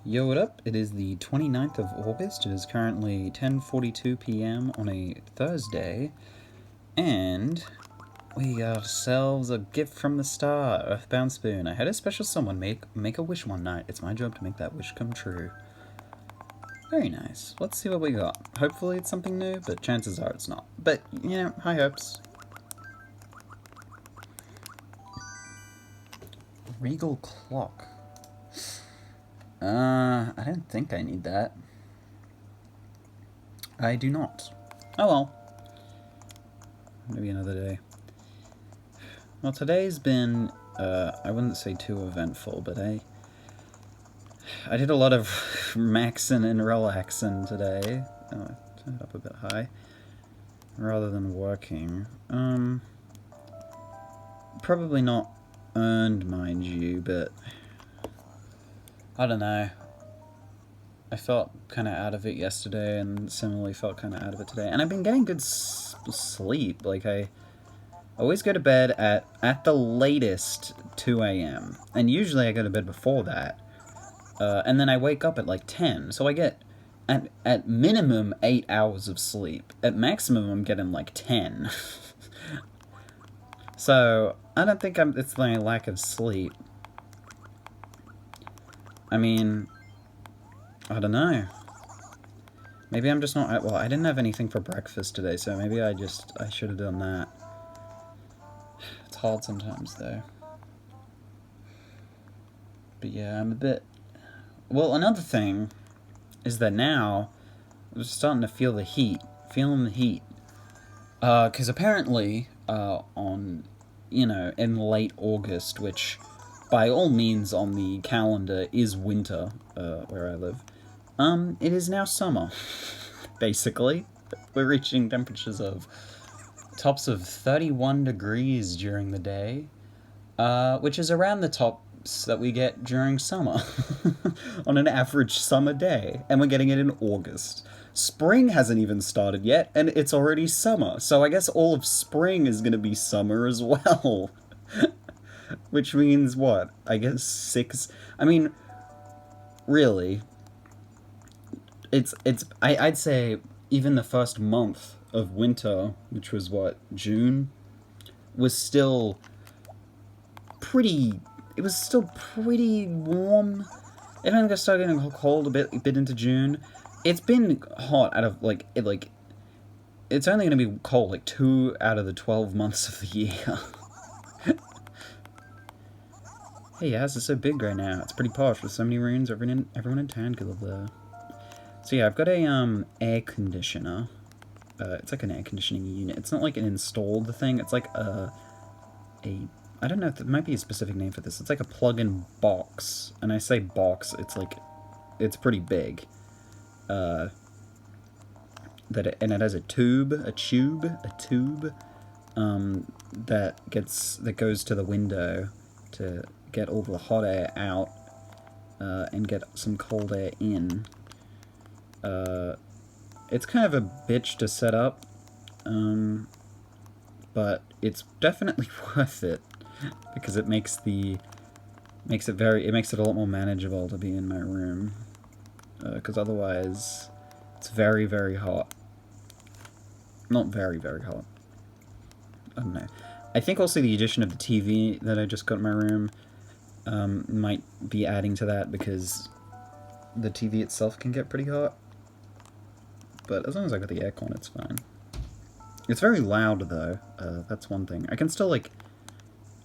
Yo, what up? It is the 29th of August. It is currently 10:42 p.m. on a Thursday, and we got ourselves a gift from the star, Earthbound Spoon. I had a special someone make a wish one night. It's my job to make that wish come true. Very nice. Let's see what we got. Hopefully it's something new, but chances are it's not. But, you know, high hopes. Regal Clock. I don't think I need that. I do not. Oh well. Maybe another day. Well, today's been, I wouldn't say too eventful, but I did a lot of maxing and relaxing today. Oh, I turned it up a bit high. Rather than working. Probably not earned, mind you, but I don't know. I felt kind of out of it yesterday, and similarly felt kind of out of it today. And I've been getting good sleep. Like, I always go to bed at the latest 2 a.m. And usually I go to bed before that. And then I wake up at like 10. So I get, at minimum, 8 hours of sleep. At maximum, I'm getting like 10. So, I don't think it's my lack of sleep. I mean, I don't know. Maybe I'm just not... Well, I didn't have anything for breakfast today, so maybe I should have done that. It's hard sometimes, though. But yeah, I'm a bit... Well, another thing is that now I'm starting to feel the heat. Feeling the heat. Because apparently, in late August, which by all means on the calendar is winter, where I live, it is now summer, basically. We're reaching temperatures of tops of 31 degrees during the day, which is around the tops that we get during summer, on an average summer day, and we're getting it in August. Spring hasn't even started yet, and it's already summer, so I guess all of spring is going to be summer as well. Which means what? I guess 6... I mean, really, I'd say even the first month of winter, which was what, June, was still pretty... It was still pretty warm. It only got started getting cold a bit into June. It's been hot out of, it's only going to be cold, 2 out of the 12 months of the year. Hey, Yaz, it's so big right now. It's pretty posh with so many rooms. Everyone in town could live there. So yeah, I've got a, air conditioner. It's like an air conditioning unit. It's not like an installed thing. It's like I don't know if there might be a specific name for this. It's like a plug-in box. And I say box, it's pretty big. And it has a tube, that goes to the window to get all the hot air out, and get some cold air in. It's kind of a bitch to set up, but it's definitely worth it, because it makes it a lot more manageable to be in my room, because otherwise it's very, very hot. Not very, very hot. I don't know. I think also the addition of the TV that I just got in my room might be adding to that, because the TV itself can get pretty hot. But as long as I got the aircon, it's fine. It's very loud, though. That's one thing. I can still,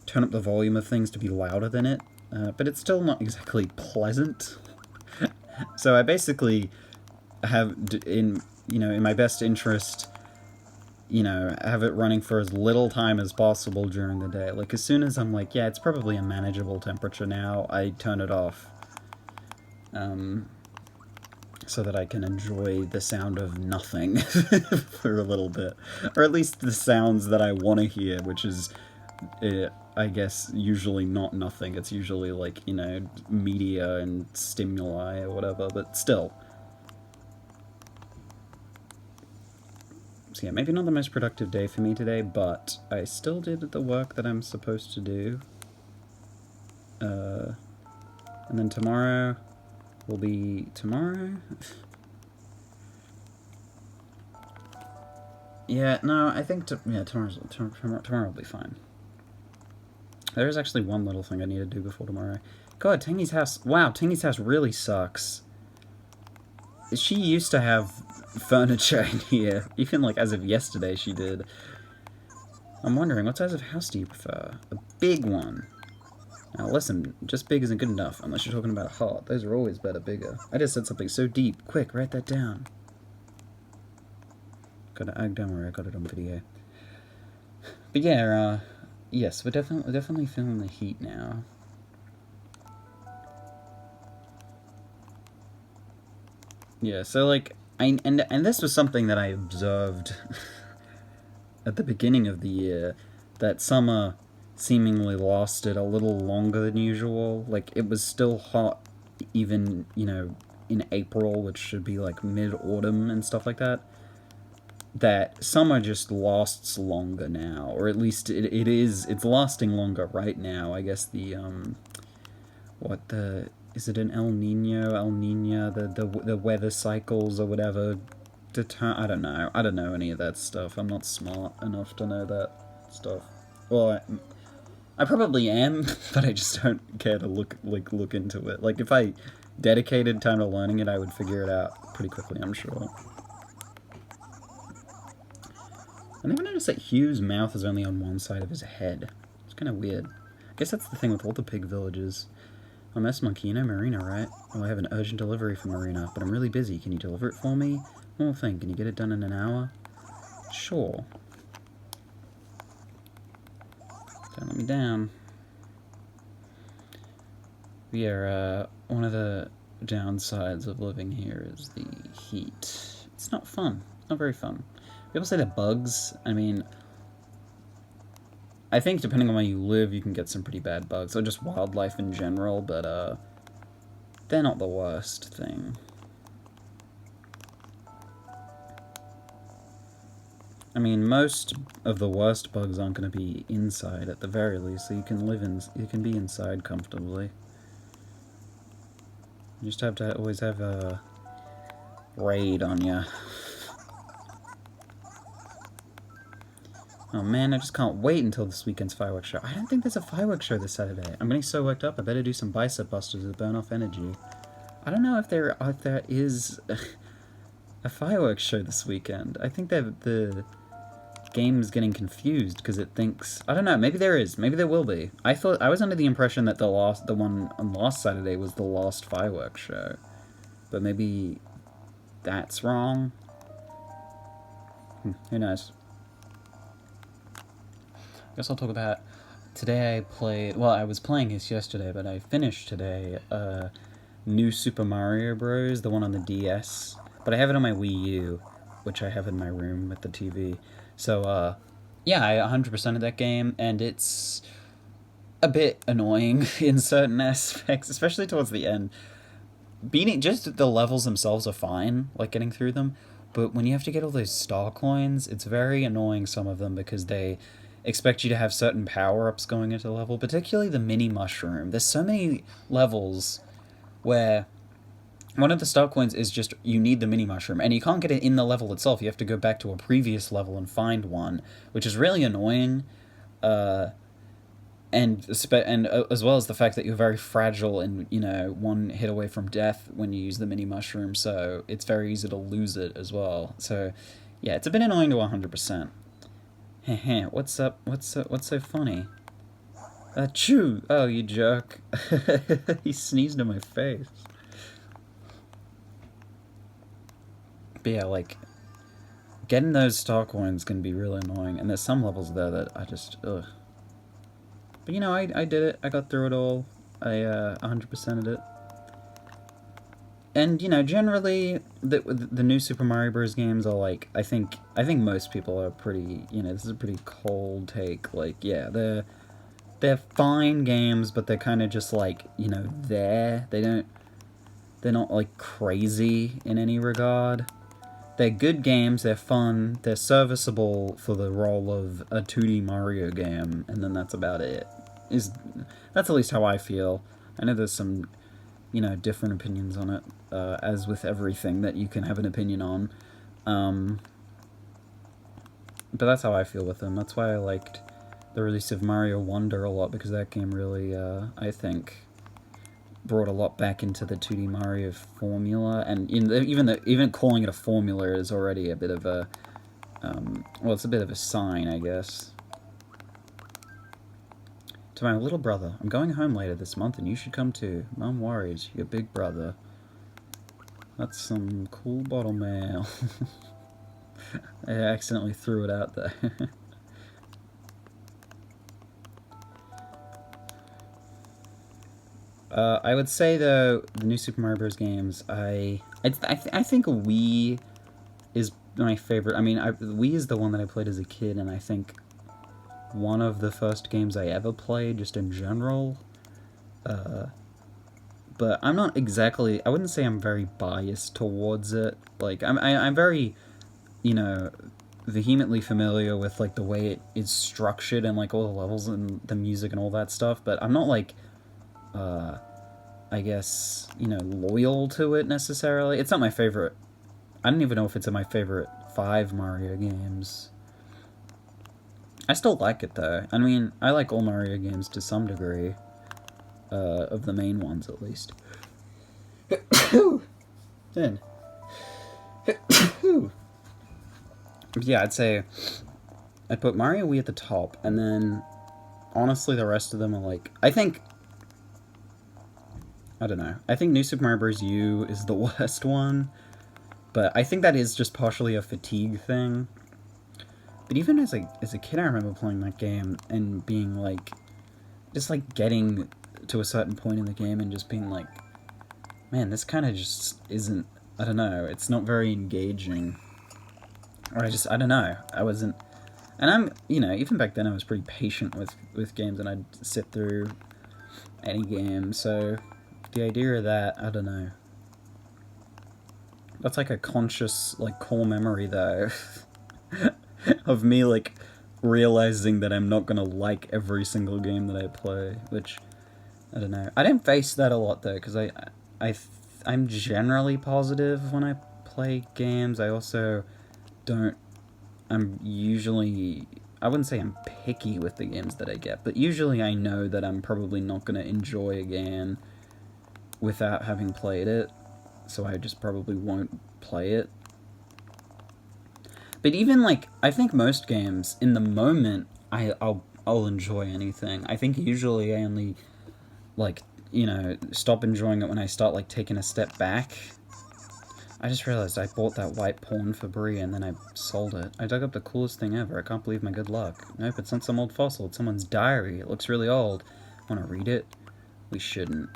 turn up the volume of things to be louder than it, but it's still not exactly pleasant. So I basically have, in my best interest, have it running for as little time as possible during the day. As soon as I'm yeah, it's probably a manageable temperature now, I turn it off. So that I can enjoy the sound of nothing for a little bit. Or at least the sounds that I want to hear, which is, I guess, usually not nothing. It's usually, media and stimuli or whatever, but still. So yeah, maybe not the most productive day for me today, but I still did the work that I'm supposed to do. And then tomorrow will be tomorrow. Yeah, no, I think tomorrow will be fine. There is actually one little thing I need to do before tomorrow. God, Tangy's house. Wow, Tangy's house really sucks. She used to have furniture in here. Even, like, as of yesterday, she did. I'm wondering, what size of house do you prefer? A big one. Now, listen, just big isn't good enough, unless you're talking about a heart. Those are always better bigger. I just said something so deep. Quick, write that down. Don't worry, I got it on video. But yeah, yes, we're definitely feeling the heat now. Yeah, so like, and this was something that I observed at the beginning of the year, that summer seemingly lasted a little longer than usual. Like, it was still hot even, you know, in April, which should be like mid-autumn and stuff like that. That summer just lasts longer now, or at least it's lasting longer right now. I guess is it an El Nina, the weather cycles or whatever, I don't know any of that stuff. I'm not smart enough to know that stuff. Well, I probably am, but I just don't care to look into it. Like, if I dedicated time to learning it, I would figure it out pretty quickly, I'm sure. I never noticed that Hugh's mouth is only on one side of his head. It's kind of weird. I guess that's the thing with all the pig villages. Oh, Mess Monkey, you know Marina, right? Oh, I have an urgent delivery for Marina, but I'm really busy. Can you deliver it for me? One more thing, can you get it done in an hour? Sure. Don't let me down. Yeah, one of the downsides of living here is the heat. It's not fun. It's not very fun. People say that bugs, I mean, I think depending on where you live, you can get some pretty bad bugs, or just wildlife in general, but, they're not the worst thing. I mean, most of the worst bugs aren't going to be inside, at the very least, so you can be inside comfortably. You just have to always have a raid on you. Oh man, I just can't wait until this weekend's fireworks show. I don't think there's a fireworks show this Saturday. I'm getting so worked up, I better do some bicep busters to burn off energy. I don't know if there is a fireworks show this weekend. I think that the game's getting confused because it thinks... I don't know, maybe there is. Maybe there will be. I was under the impression that the one on last Saturday was the last fireworks show. But maybe that's wrong. Who knows? I guess I'll talk about... Today I played... Well, I was playing this yesterday, but I finished today New Super Mario Bros., the one on the DS. But I have it on my Wii U, which I have in my room with the TV. So, yeah, I 100%ed that game, and it's a bit annoying in certain aspects, especially towards the end. Just the levels themselves are fine, like getting through them, but when you have to get all those star coins, it's very annoying, some of them, because they expect you to have certain power-ups going into the level, particularly the mini mushroom. There's so many levels where one of the star coins is just, you need the mini mushroom, and you can't get it in the level itself. You have to go back to a previous level and find one, which is really annoying, and as well as the fact that you're very fragile and, you know, one hit away from death when you use the mini mushroom, so it's very easy to lose it as well. So, yeah, it's a bit annoying to 100%. Heh, what's up? What's so funny? Achoo! Oh, you jerk. He sneezed in my face. But yeah, like, getting those star coins can be really annoying, and there's some levels there that I just, ugh. But, you know, I did it. I got through it all. I 100%ed it. And, you know, generally, the new Super Mario Bros. Games are, like, I think most people are pretty, you know, this is a pretty cold take. Like, yeah, they're fine games, but they're kind of just, like, you know, they're not, like, crazy in any regard. They're good games, they're fun, they're serviceable for the role of a 2D Mario game, and then that's about it. That's at least how I feel. I know there's some you know, different opinions on it, as with everything that you can have an opinion on. But that's how I feel with them. That's why I liked the release of Mario Wonder a lot, because that game really, I think, brought a lot back into the 2D Mario formula, and even calling it a formula is already a bit of a, well, it's a bit of a sign, I guess. To my little brother, I'm going home later this month and you should come too. Mum worries, your big brother. That's some cool bottle mail. I accidentally threw it out there. I would say, though, the new Super Mario Bros. Games, I think Wii is my favorite. I mean, Wii is the one that I played as a kid, and I think one of the first games I ever played, just in general. But I'm not exactly, I wouldn't say I'm very biased towards it. Like, I'm very, you know, vehemently familiar with, like, the way it is structured and, like, all the levels and the music and all that stuff, but I'm not, like, I guess, you know, loyal to it necessarily. It's not my favorite. I don't even know if it's in my favorite 5 Mario games. I still like it, though. I mean, I like all Mario games to some degree. Of the main ones, at least. Then. Yeah, I'd say I'd put Mario Wii at the top, and then, honestly, the rest of them are like... I don't know. I think New Super Mario Bros. U is the worst one, but I think that is just partially a fatigue thing. But even as a kid, I remember playing that game and being like... just, like, getting to a certain point in the game and just being like... man, this kind of just isn't... I don't know. It's not very engaging. Or I don't know. I wasn't... and I'm, you know, even back then I was pretty patient with games, and I'd sit through any game, so... the idea of that, I don't know. That's like a conscious, like, core memory, though. of me, like, realizing that I'm not gonna like every single game that I play, which, I don't know. I don't face that a lot, though, because I'm generally positive when I play games. I also don't... I'm usually... I wouldn't say I'm picky with the games that I get, but usually I know that I'm probably not gonna enjoy a game without having played it, so I just probably won't play it. But even, like, I think most games, in the moment, I'll enjoy anything. I think usually I only, like, you know, stop enjoying it when I start, like, taking a step back. I just realized I bought that white porn for Bree and then I sold it. I dug up the coolest thing ever. I can't believe my good luck. Nope, it's not some old fossil. It's someone's diary. It looks really old. Want to read it? We shouldn't.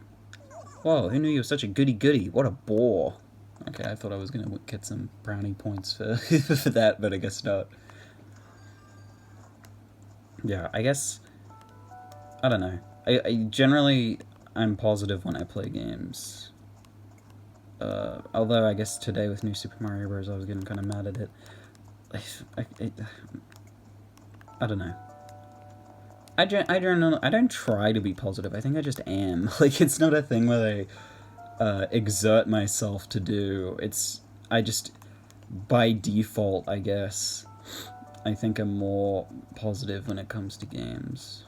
Whoa, who knew you were such a goody-goody? What a bore. Okay, I thought I was going to get some brownie points for, for that, but I guess not. Yeah, I guess... I don't know. I generally, I'm positive when I play games. Although, I guess today with New Super Mario Bros. I was getting kind of mad at it. I don't know. I don't try to be positive. I think I just am. Like, it's not a thing where I exert myself to do. I just, by default, I guess, I think I'm more positive when it comes to games.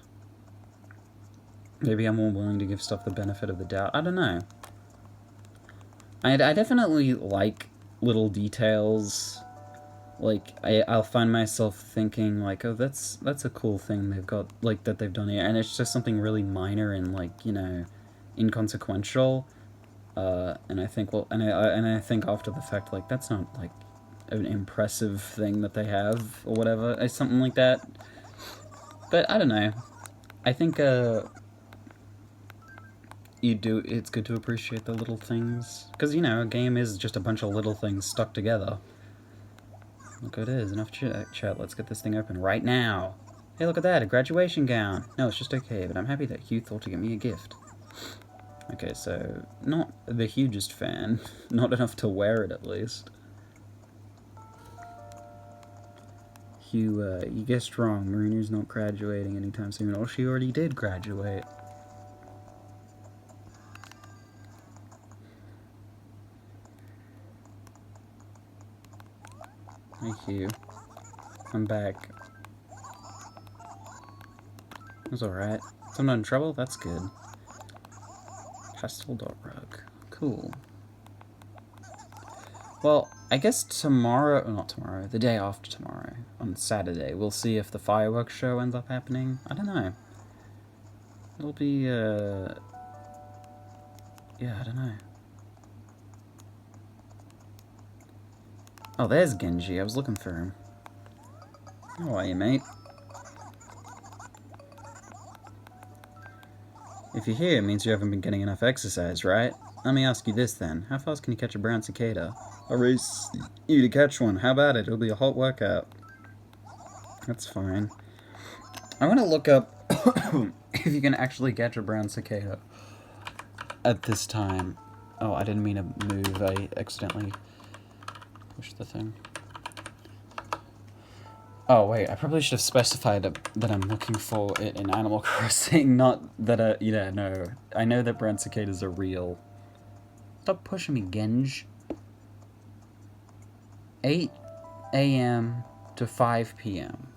Maybe I'm more willing to give stuff the benefit of the doubt. I don't know. I definitely like little details. Like, I'll find myself thinking, like, oh, that's a cool thing they've got, like, that they've done here, and it's just something really minor and, like, you know, inconsequential, and I think, well, and I think after the fact, like, that's not, like, an impressive thing that they have, or whatever, something like that, but I don't know. I think, it's good to appreciate the little things, because, you know, a game is just a bunch of little things stuck together. Look, it is. Enough chat. Let's get this thing open right now. Hey, look at that. A graduation gown. No, it's just okay, but I'm happy that Hugh thought to get me a gift. Okay, so, not the hugest fan. Not enough to wear it, at least. Hugh, you guessed wrong. Marina's not graduating anytime soon. Oh, she already did graduate. Hey, Hugh. I'm back. It was alright. So I'm not in trouble? That's good. Pastel dot rug. Cool. Well, I guess tomorrow, or not tomorrow, the day after tomorrow, on Saturday, we'll see if the fireworks show ends up happening. I don't know. It'll be, yeah, I don't know. Oh, there's Genji. I was looking for him. How are you, mate? If you're here, it means you haven't been getting enough exercise, right? Let me ask you this then. How fast can you catch a brown cicada? I'll race you to catch one. How about it? It'll be a hot workout. That's fine. I want to look up if you can actually catch a brown cicada at this time. Oh, I didn't mean to move. I accidentally pushed the thing. Oh, wait. I probably should have specified that I'm looking for it in Animal Crossing, not that, yeah, no. I know that brown cicadas are real. Stop pushing me, Genji. 8 a.m. to 5 p.m.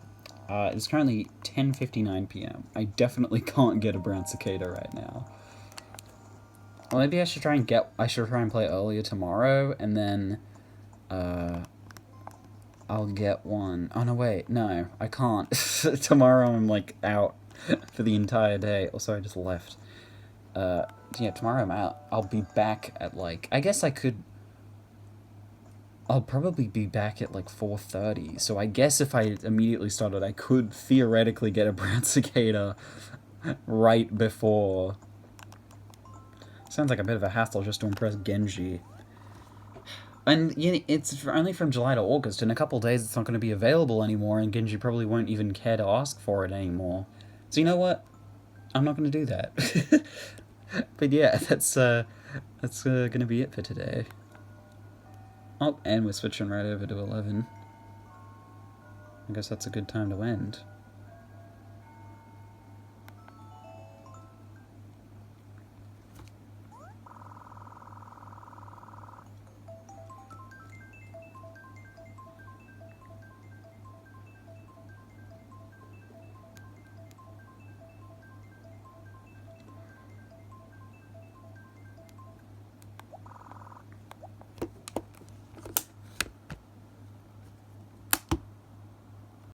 It's currently 10:59 p.m. I definitely can't get a brown cicada right now. Well, maybe I should try and play earlier tomorrow, and then, I'll get one. Oh, no, wait. No, I can't. Tomorrow I'm, like, out for the entire day. Also, I just left. Yeah, tomorrow I'm out. I'll be back at, like... I guess I could... I'll probably be back at, like, 4:30. So I guess if I immediately started, I could theoretically get a brown cicada right before. Sounds like a bit of a hassle just to impress Genji. And you know, it's only from July to August. In a couple days, it's not going to be available anymore, and Genji probably won't even care to ask for it anymore. So you know what? I'm not going to do that. But yeah, that's going to be it for today. Oh, and we're switching right over to 11. I guess that's a good time to end.